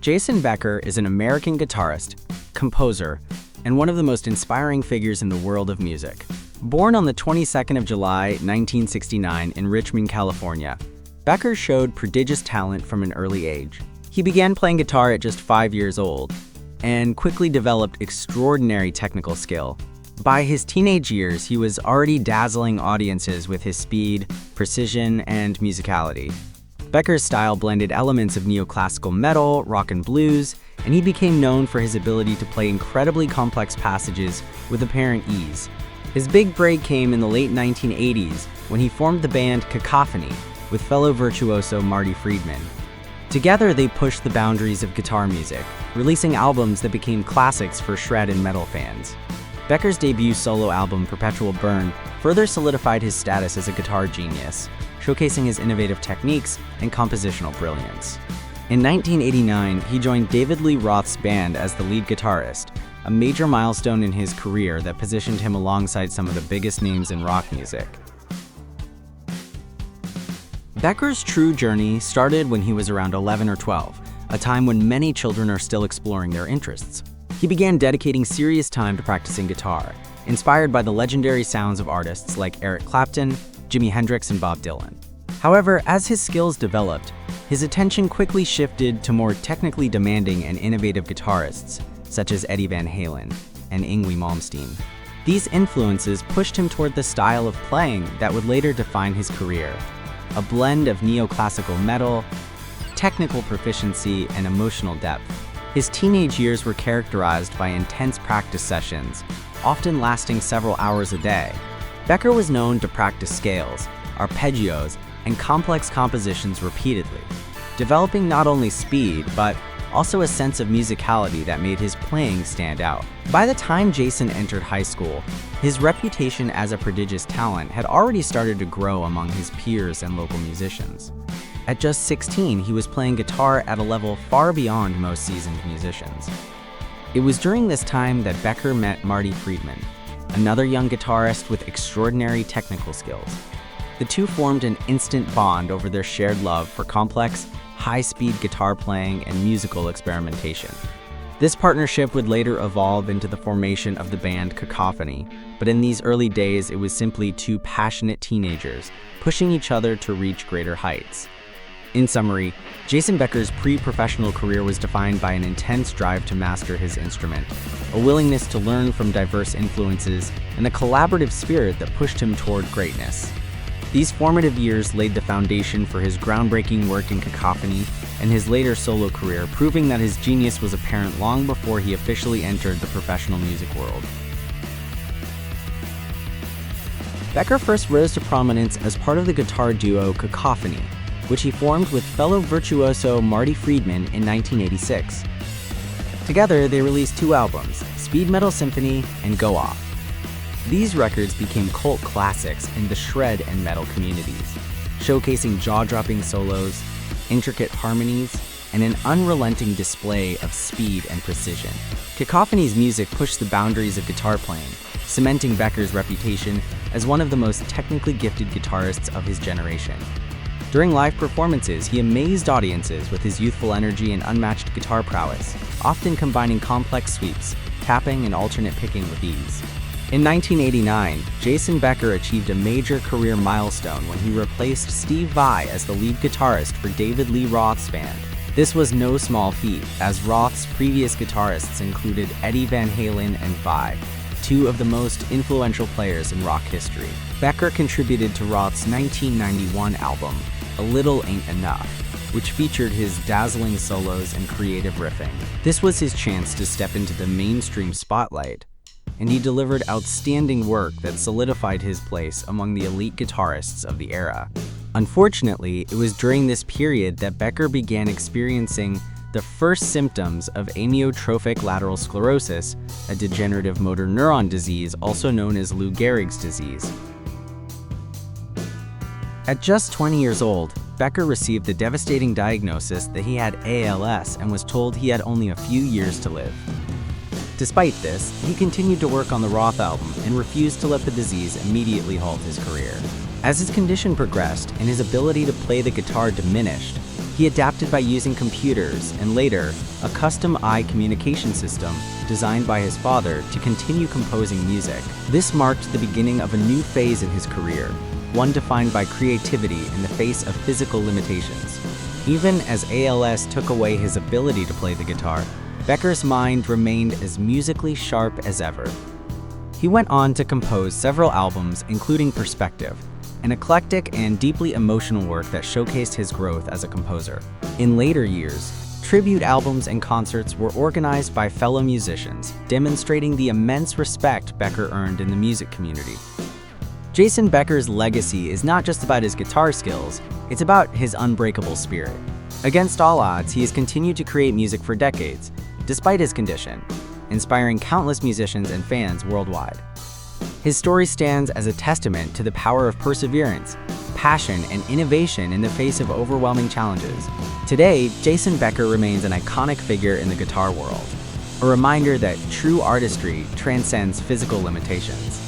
Jason Becker is an American guitarist, composer, and one of the most inspiring figures in the world of music. Born on the 22nd of July, 1969 in Richmond, California, Becker showed prodigious talent from an early age. He began playing guitar at just 5 years old and quickly developed extraordinary technical skill. By his teenage years, he was already dazzling audiences with his speed, precision, and musicality. Becker's style blended elements of neoclassical metal, rock and blues, and he became known for his ability to play incredibly complex passages with apparent ease. His big break came in the late 1980s when he formed the band Cacophony with fellow virtuoso Marty Friedman. Together, they pushed the boundaries of guitar music, releasing albums that became classics for shred and metal fans. Becker's debut solo album, Perpetual Burn, further solidified his status as a guitar genius, showcasing his innovative techniques and compositional brilliance. In 1989, he joined David Lee Roth's band as the lead guitarist, a major milestone in his career that positioned him alongside some of the biggest names in rock music. Becker's true journey started when he was around 11 or 12, a time when many children are still exploring their interests. He began dedicating serious time to practicing guitar, inspired by the legendary sounds of artists like Eric Clapton, Jimi Hendrix, and Bob Dylan. However, as his skills developed, his attention quickly shifted to more technically demanding and innovative guitarists, such as Eddie Van Halen and Yngwie Malmsteen. These influences pushed him toward the style of playing that would later define his career, a blend of neoclassical metal, technical proficiency, and emotional depth. His teenage years were characterized by intense practice sessions, often lasting several hours a day. Becker was known to practice scales, arpeggios, and complex compositions repeatedly, developing not only speed, but also a sense of musicality that made his playing stand out. By the time Jason entered high school, his reputation as a prodigious talent had already started to grow among his peers and local musicians. At just 16, he was playing guitar at a level far beyond most seasoned musicians. It was during this time that Becker met Marty Friedman, another young guitarist with extraordinary technical skills. The two formed an instant bond over their shared love for complex, high-speed guitar playing and musical experimentation. This partnership would later evolve into the formation of the band Cacophony, but in these early days it was simply two passionate teenagers pushing each other to reach greater heights. In summary, Jason Becker's pre-professional career was defined by an intense drive to master his instrument, a willingness to learn from diverse influences, and a collaborative spirit that pushed him toward greatness. These formative years laid the foundation for his groundbreaking work in Cacophony and his later solo career, proving that his genius was apparent long before he officially entered the professional music world. Becker first rose to prominence as part of the guitar duo Cacophony, which he formed with fellow virtuoso Marty Friedman in 1986. Together, they released 2 albums, Speed Metal Symphony and Go Off. These records became cult classics in the shred and metal communities, showcasing jaw-dropping solos, intricate harmonies, and an unrelenting display of speed and precision. Cacophony's music pushed the boundaries of guitar playing, cementing Becker's reputation as one of the most technically gifted guitarists of his generation. During live performances, he amazed audiences with his youthful energy and unmatched guitar prowess, often combining complex sweeps, tapping, and alternate picking with ease. In 1989, Jason Becker achieved a major career milestone when he replaced Steve Vai as the lead guitarist for David Lee Roth's band. This was no small feat, as Roth's previous guitarists included Eddie Van Halen and Vai, 2 of the most influential players in rock history. Becker contributed to Roth's 1991 album, A Little Ain't Enough, which featured his dazzling solos and creative riffing. This was his chance to step into the mainstream spotlight, and he delivered outstanding work that solidified his place among the elite guitarists of the era. Unfortunately, it was during this period that Becker began experiencing the first symptoms of amyotrophic lateral sclerosis, a degenerative motor neuron disease also known as Lou Gehrig's disease. At just 20 years old, Becker received the devastating diagnosis that he had ALS and was told he had only a few years to live. Despite this, he continued to work on the Roth album and refused to let the disease immediately halt his career. As his condition progressed and his ability to play the guitar diminished, He adapted by using computers and later, a custom eye communication system designed by his father to continue composing music. This marked the beginning of a new phase in his career, one defined by creativity in the face of physical limitations. Even as ALS took away his ability to play the guitar, Becker's mind remained as musically sharp as ever. He went on to compose several albums, including Perspective, an eclectic and deeply emotional work that showcased his growth as a composer. In later years, tribute albums and concerts were organized by fellow musicians, demonstrating the immense respect Becker earned in the music community. Jason Becker's legacy is not just about his guitar skills, it's about his unbreakable spirit. Against all odds, he has continued to create music for decades, despite his condition, inspiring countless musicians and fans worldwide. His story stands as a testament to the power of perseverance, passion, and innovation in the face of overwhelming challenges. Today, Jason Becker remains an iconic figure in the guitar world, a reminder that true artistry transcends physical limitations.